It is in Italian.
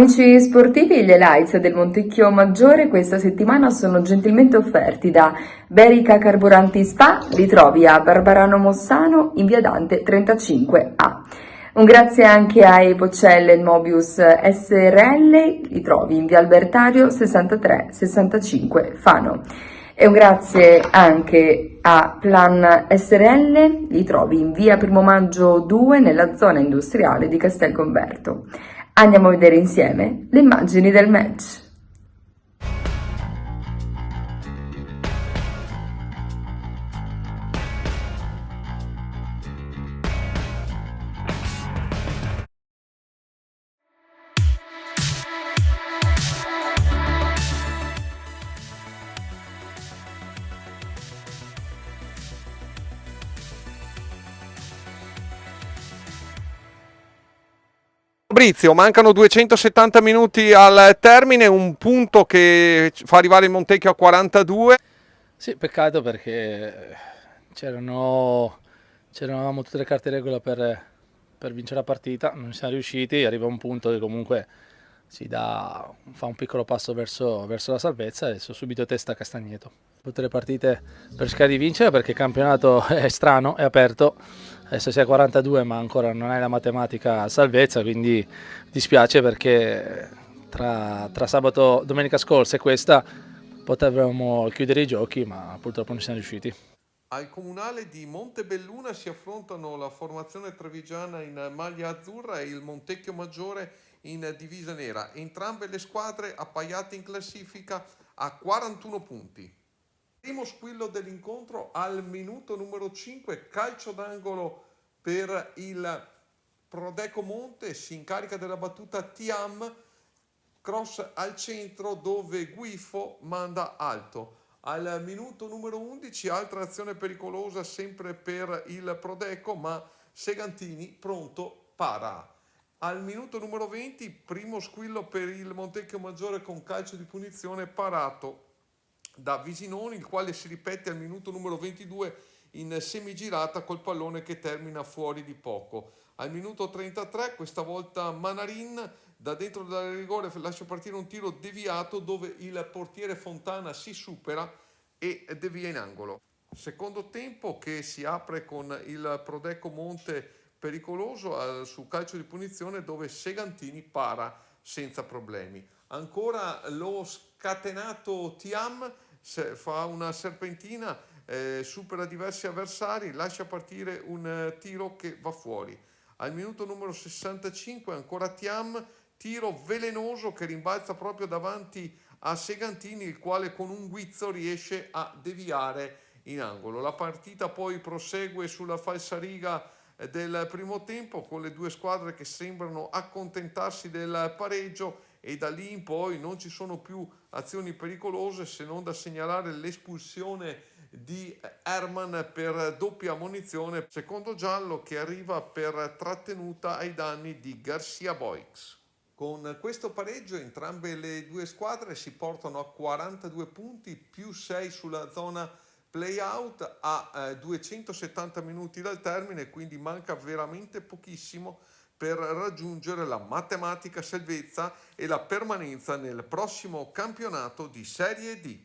Amici sportivi, gli highlights del Montecchio Maggiore questa settimana sono gentilmente offerti da Berica Carburanti Spa, li trovi a Barbarano Mossano in via Dante 35A. Un grazie anche a Epocelle Mobius SRL, li trovi in via Albertario 6365 Fano. E un grazie anche a Plan SRL, li trovi in via Primo Maggio 2 nella zona industriale di Castelconverto. Andiamo a vedere insieme le immagini del match. Fabrizio, mancano 270 minuti al termine, un punto che fa arrivare il Montecchio a 42. Sì, peccato perché c'erano tutte le carte in regola per vincere la partita, non siamo riusciti, arriva un punto che comunque fa un piccolo passo verso la salvezza e adesso subito testa a Castagneto. Tutte le partite per cercare di vincere perché il campionato è strano, è aperto, adesso si è a 42 ma ancora non è la matematica a salvezza, quindi dispiace perché tra sabato, domenica scorsa e questa potevamo chiudere i giochi ma purtroppo non siamo riusciti. Al comunale di Montebelluna si affrontano la formazione trevigiana in maglia azzurra e il Montecchio Maggiore in divisa nera. Entrambe le squadre appaiate in classifica a 41 punti. Primo squillo dell'incontro al minuto numero 5, calcio d'angolo per il Prodeco Monte, si incarica della battuta Tiam, cross al centro dove Guifo manda alto. Al minuto numero 11, altra azione pericolosa sempre per il Prodeco, ma Segantini pronto para. Al minuto numero 20, primo squillo per il Montecchio Maggiore con calcio di punizione parato da Visinoni, il quale si ripete al minuto numero 22 in semigirata col pallone che termina fuori di poco. Al minuto 33, questa volta Manarin da dentro dal rigore lascia partire un tiro deviato dove il portiere Fontana si supera e devia in angolo. Secondo tempo che si apre con il Prodeco Monte pericoloso su calcio di punizione dove Segantini para senza problemi. Ancora lo scatenato Tiam fa una serpentina, supera diversi avversari, lascia partire un tiro che va fuori. Al minuto numero 65 ancora Tiam, tiro velenoso che rimbalza proprio davanti a Segantini, il quale con un guizzo riesce a deviare in angolo. La partita poi prosegue sulla falsariga del primo tempo con le due squadre che sembrano accontentarsi del pareggio e da lì in poi non ci sono più azioni pericolose se non da segnalare l'espulsione di Herman per doppia ammonizione, secondo giallo che arriva per trattenuta ai danni di Garcia Boix. Con questo pareggio entrambe le due squadre si portano a 42 punti più 6 sulla zona play-out a 270 minuti dal termine, quindi manca veramente pochissimo per raggiungere la matematica salvezza e la permanenza nel prossimo campionato di Serie D.